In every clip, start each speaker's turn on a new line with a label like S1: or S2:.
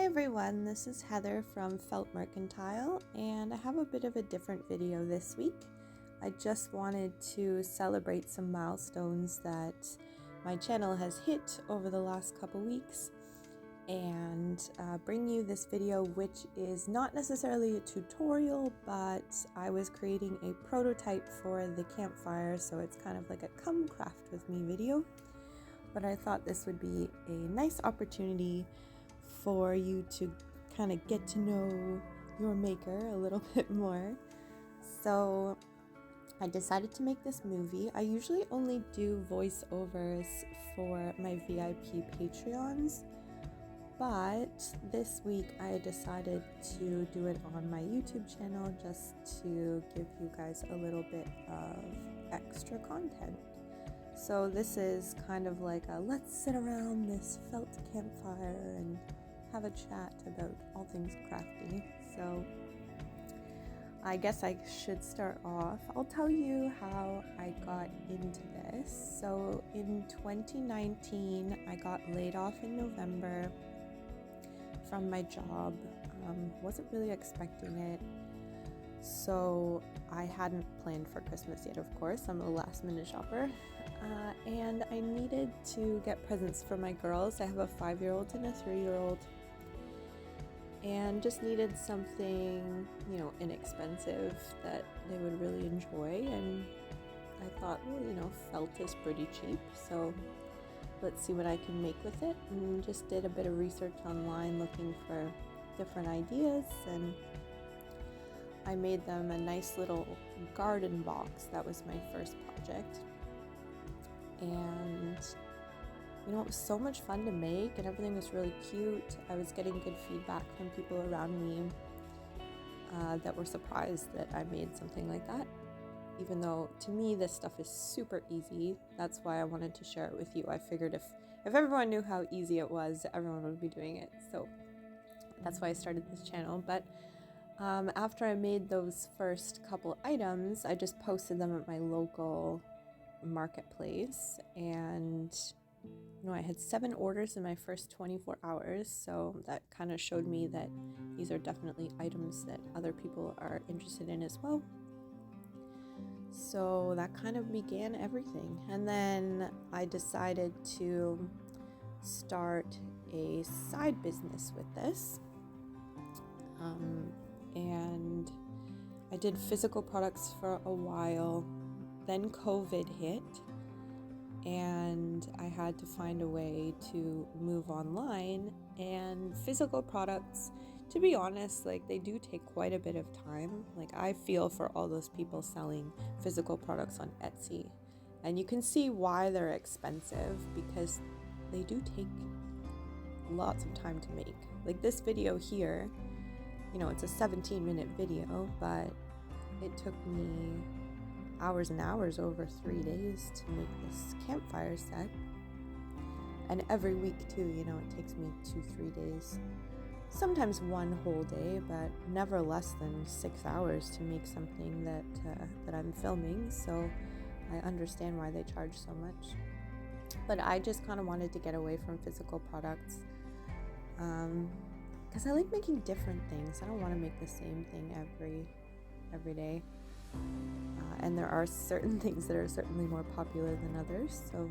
S1: Hi everyone, this is Heather from Mercantile, and I have a bit of a different video this week. I just wanted to celebrate some milestones that my channel has hit over the last couple weeks and bring you this video, which is not necessarily a tutorial, but I was creating a prototype for the Campfire, so it's kind of like a come craft with me video. But I thought this would be a nice opportunity for you to kind of get to know your maker a little bit more. So I decided to make this movie. I usually only do voiceovers for my VIP Patreons, but this week I decided to do it on my YouTube channel just to give you guys a little bit of extra content. So this is kind of like a let's sit around this felt campfire and have a chat about all things crafty. So I guess I should start off. I'll tell you how I got into this. So in 2019, I got laid off in November from my job. Wasn't really expecting it. So I hadn't planned for Christmas yet, of course. I'm a last minute shopper. And I needed to get presents for my girls. I have a 5-year-old and a 3-year-old. And just needed something, inexpensive that they would really enjoy. And I thought, well, felt is pretty cheap. So let's see what I can make with it. And just did a bit of research online looking for different ideas. And I made them a nice little garden box. That was my first project. And it was so much fun to make, and everything was really cute. I was getting good feedback from people around me that were surprised that I made something like that. Even though to me this stuff is super easy, that's why I wanted to share it with you. I figured if everyone knew how easy it was, everyone would be doing it. So that's why I started this channel. But after I made those first couple items, I just posted them at my local marketplace, and I had 7 orders in my first 24 hours, so that kind of showed me that these are definitely items that other people are interested in as well. So that kind of began everything. And then I decided to start a side business with this. And I did physical products for a while. Then COVID hit, and I had to find a way to move online. And physical products, to be honest, they do take quite a bit of time. I feel for all those people selling physical products on Etsy, and you can see why they're expensive, because they do take lots of time to make. This video here, it's a 17-minute video, but it took me hours and hours, over 3 days, to make this campfire set. And every week too, it takes me 2-3 days, sometimes one whole day, but never less than 6 hours to make something that I'm filming. So I understand why they charge so much. But I just kind of wanted to get away from physical products, because I like making different things. I don't want to make the same thing every day. And there are certain things that are certainly more popular than others. So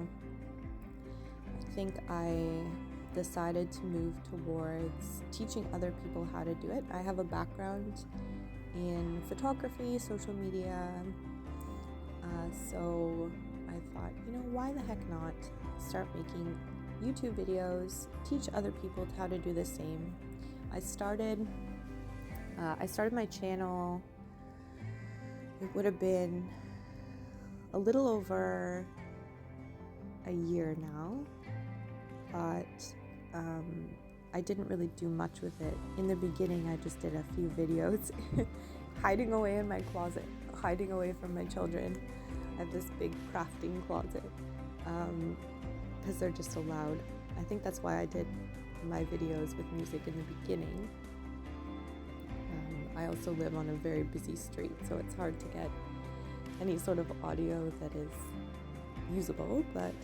S1: I think I decided to move towards teaching other people how to do it. I have a background in photography, social media. So I thought, why the heck not start making YouTube videos, teach other people how to do the same. I started my channel. It would have been a little over a year now, but I didn't really do much with it. In the beginning, I just did a few videos hiding away in my closet, hiding away from my children. I have this big crafting closet because they're just so loud. I think that's why I did my videos with music in the beginning. I also live on a very busy street, so it's hard to get any sort of audio that is usable, but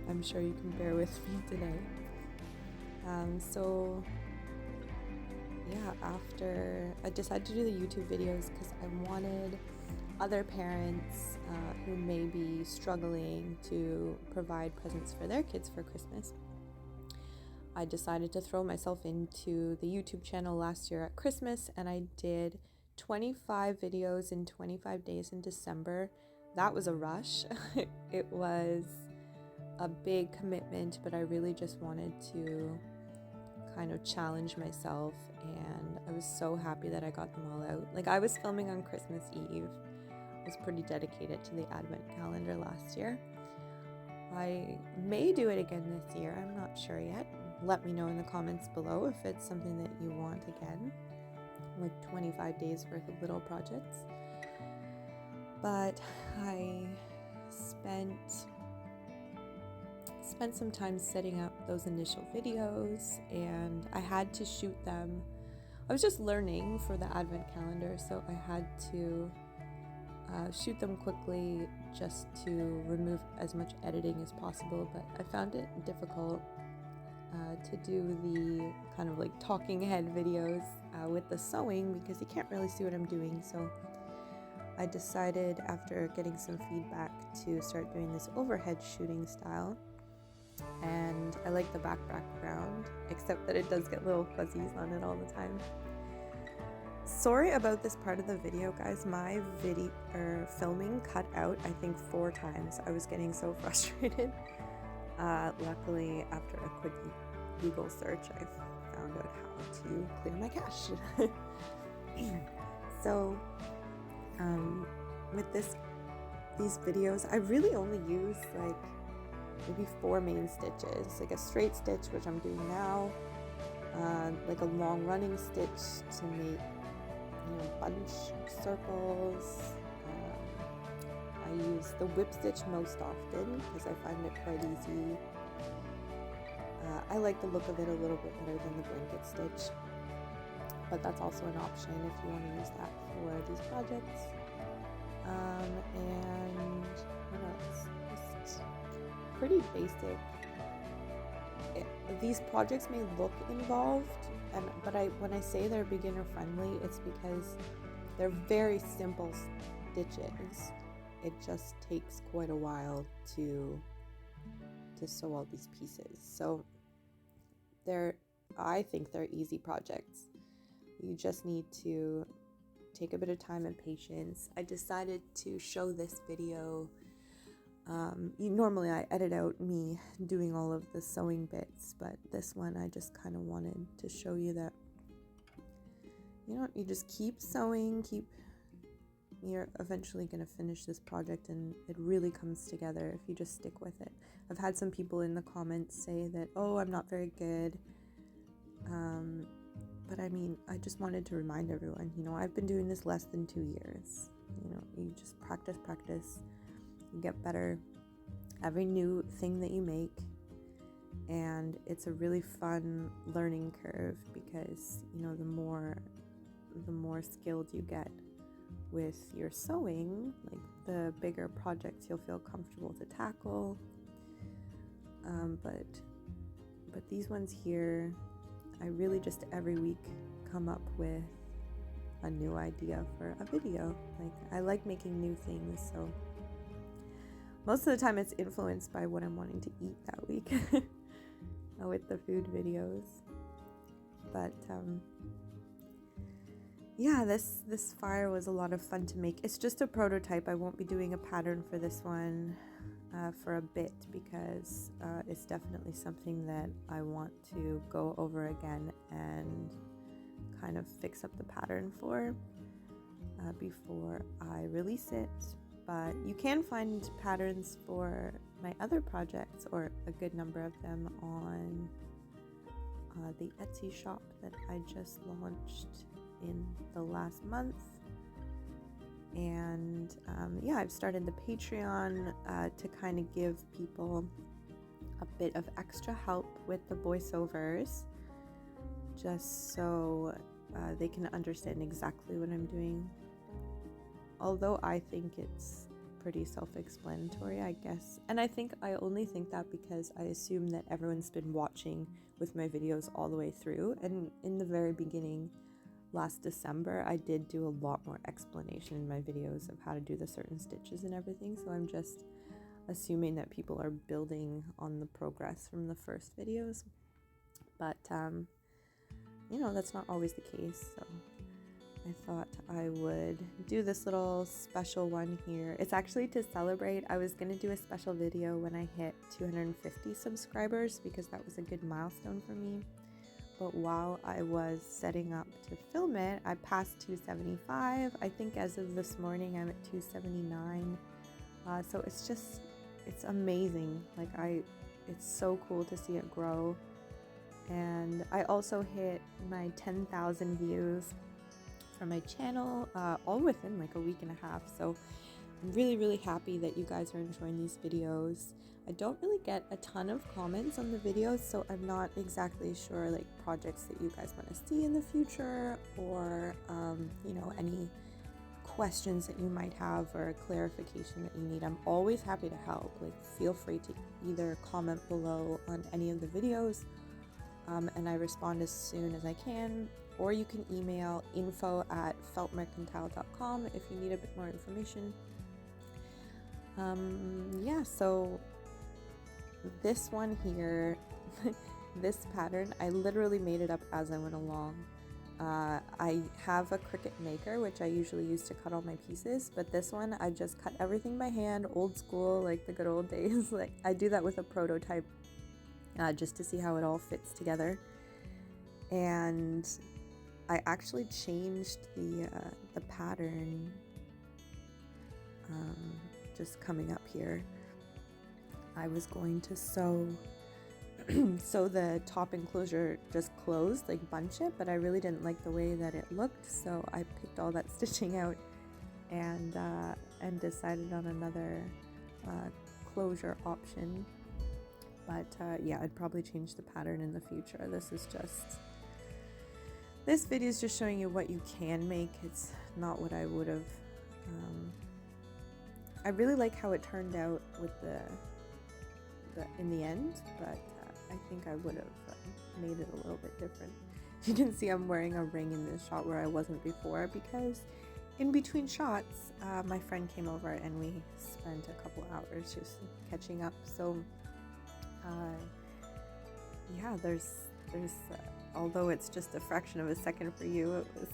S1: I'm sure you can bear with me today. So yeah, after I decided to do the YouTube videos because I wanted other parents who may be struggling to provide presents for their kids for Christmas. I decided to throw myself into the YouTube channel last year at Christmas, and I did 25 videos in 25 days in December. That was a rush. It was a big commitment, but I really just wanted to kind of challenge myself, and I was so happy that I got them all out. Like, I was filming on Christmas Eve. I was pretty dedicated to the advent calendar last year. I may do it again this year. I'm not sure yet. Let me know in the comments below if it's something that you want again, like 25 days worth of little projects. But I spent some time setting up those initial videos, and I had to shoot them. I was just learning for the advent calendar, so I had to shoot them quickly just to remove as much editing as possible, but I found it difficult to do the kind of like talking head videos with the sewing, because you can't really see what I'm doing. So I decided, after getting some feedback, to start doing this overhead shooting style. And I like the background, except that it does get little fuzzies on it all the time. Sorry about this part of the video, guys. My filming cut out, I think, 4 times. I was getting so frustrated. Luckily, after a quick Google search, I found out how to clear my cache. So, with these videos, I really only use like maybe 4 main stitches, like a straight stitch, which I'm doing now, like a long running stitch to make, bunch circles. I use the whip stitch most often because I find it quite easy. I like the look of it a little bit better than the blanket stitch, but that's also an option if you want to use that for these projects. And what else? Just pretty basic. These projects may look involved, but when I say they're beginner friendly, it's because they're very simple stitches. It just takes quite a while to sew all these pieces. So I think they're easy projects. You just need to take a bit of time and patience. I decided to show this video. Normally I edit out me doing all of the sewing bits, but this one I just kind of wanted to show you that, you just keep sewing, you're eventually going to finish this project, and it really comes together if you just stick with it. I've had some people in the comments say that, oh, I'm not very good. But I mean, I just wanted to remind everyone, I've been doing this less than 2 years. You just practice, you get better every new thing that you make, and it's a really fun learning curve because, the more skilled you get with your sewing, like the bigger projects you'll feel comfortable to tackle. But these ones here, I really just every week come up with a new idea for a video. Like, I like making new things, so most of the time it's influenced by what I'm wanting to eat that week with the food videos. But yeah, this fire was a lot of fun to make. It's just a prototype. I won't be doing a pattern for this one for a bit, because it's definitely something that I want to go over again and kind of fix up the pattern for before I release it. But you can find patterns for my other projects, or a good number of them, on the Etsy shop that I just launched in the last month. And yeah, I've started the Patreon to kind of give people a bit of extra help with the voiceovers, just so they can understand exactly what I'm doing. Although I think it's pretty self-explanatory, I guess. And I only think that because I assume that everyone's been watching with my videos all the way through. And in the very beginning, last December, I did do a lot more explanation in my videos of how to do the certain stitches and everything. So I'm just assuming that people are building on the progress from the first videos. But, that's not always the case. So I thought I would do this little special one here. It's actually to celebrate. I was going to do a special video when I hit 250 subscribers because that was a good milestone for me. But while I was setting up to film it, I passed 275. I think as of this morning, I'm at 279. So it's amazing. It's so cool to see it grow. And I also hit my 10,000 views for my channel, all within like a week and a half. So I'm really, really happy that you guys are enjoying these videos. I don't really get a ton of comments on the videos, so I'm not exactly sure like projects that you guys want to see in the future, or any questions that you might have or clarification that you need. I'm always happy to help. Like, feel free to either comment below on any of the videos, and I respond as soon as I can, or you can email info@feltmercantile.com if you need a bit more information. So this one here, this pattern, I literally made it up as I went along. I have a Cricut maker, which I usually use to cut all my pieces, but this one I just cut everything by hand, old school, like the good old days. Like, I do that with a prototype just to see how it all fits together. And I actually changed the pattern just coming up here. I was going to sew so the top enclosure just closed, like bunch it, but I really didn't like the way that it looked, so I picked all that stitching out and decided on another closure option. But I'd probably change the pattern in the future. This video is just showing you what you can make. It's not what I would have. I really like how it turned out with the in the end, but I think I would have made it a little bit different. You can see I'm wearing a ring in this shot where I wasn't before, because in between shots, my friend came over and we spent a couple hours just catching up. So there's although it's just a fraction of a second for you, it was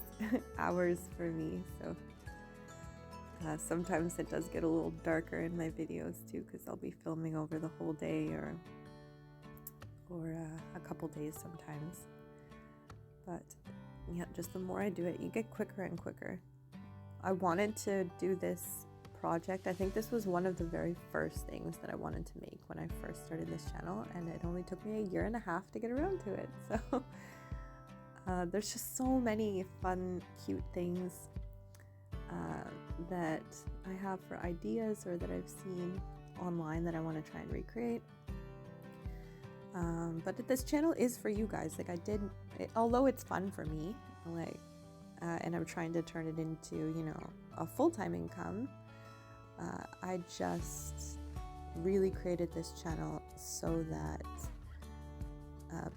S1: hours for me. So sometimes it does get a little darker in my videos too, because I'll be filming over the whole day or a couple days sometimes. But just the more I do it, you get quicker and quicker. I wanted to do this project. I think this was one of the very first things that I wanted to make when I first started this channel, and it only took me a year and a half to get around to it. So there's just so many fun, cute things that I have for ideas or that I've seen online that I want to try and recreate. But this channel is for you guys. Like, although it's fun for me, and I'm trying to turn it into, a full-time income, I just really created this channel so that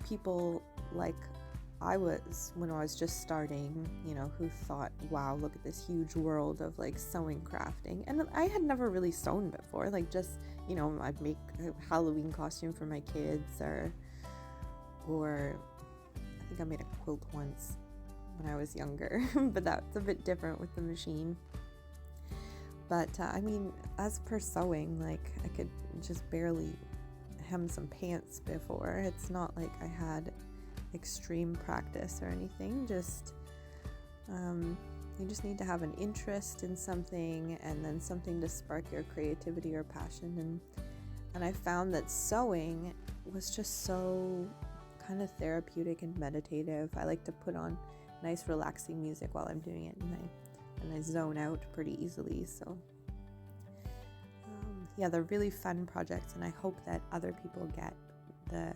S1: people like I was when I was just starting, who thought, wow, look at this huge world of like sewing, crafting. And I had never really sewn before, like just, I'd make a Halloween costume for my kids, or I think I made a quilt once when I was younger, but that's a bit different with the machine. But as per sewing, like, I could just barely hem some pants before. It's not like I had extreme practice or anything. Just you just need to have an interest in something, and then something to spark your creativity or passion. And I found that sewing was just so kind of therapeutic and meditative. I like to put on nice relaxing music while I'm doing it, and I zone out pretty easily. So they're really fun projects, and I hope that other people get the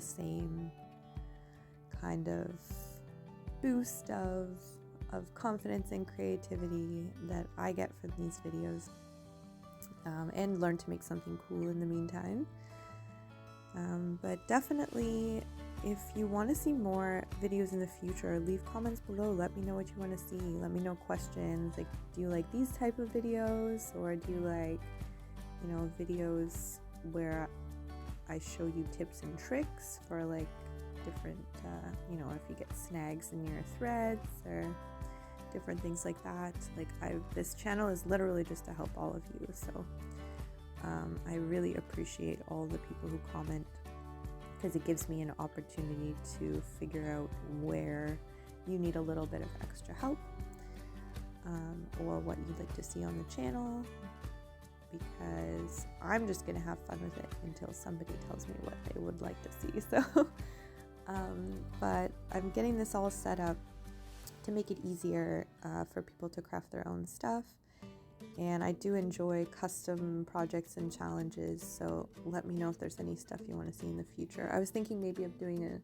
S1: same kind of boost of confidence and creativity that I get from these videos. and learn to make something cool in the meantime. But definitely, if you want to see more videos in the future, leave comments below. Let me know what you want to see. Let me know questions. Like, do you like these type of videos, or do you like, you know, videos where I show you tips and tricks for like different, you know, if you get snags in your threads or different things like that. Like, this channel is literally just to help all of you. So I really appreciate all the people who comment, because it gives me an opportunity to figure out where you need a little bit of extra help, or what you'd like to see on the channel, because I'm just gonna have fun with it until somebody tells me what they would like to see. So but I'm getting this all set up to make it easier for people to craft their own stuff. And I do enjoy custom projects and challenges, so let me know if there's any stuff you want to see in the future. I was thinking maybe of doing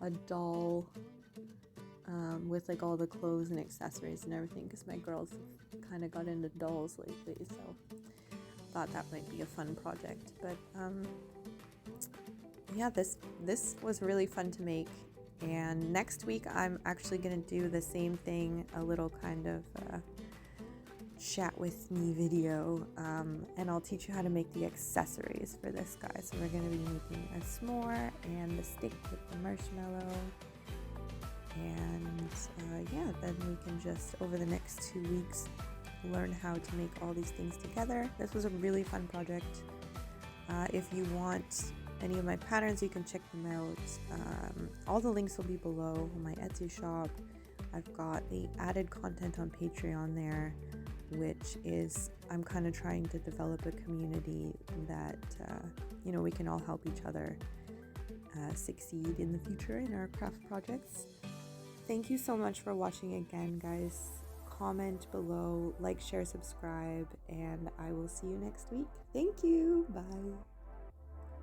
S1: a doll with like all the clothes and accessories and everything, because my girls kind of got into dolls lately, so thought that might be a fun project. But yeah, this was really fun to make. And next week I'm actually going to do the same thing, a little kind of chat with me video, and I'll teach you how to make the accessories for this guy. So we're going to be making a s'more and the stick with the marshmallow, and yeah, then we can just over the next 2 weeks learn how to make all these things together. This was a really fun project. If you want any of my patterns, you can check them out. All the links will be below on my Etsy shop. I've got the added content on Patreon there, which is, I'm kind of trying to develop a community that, you know, we can all help each other succeed in the future in our craft projects. Thank you so much for watching again, guys. Comment below, like, share, subscribe, and I will see you next week. Thank you. Bye.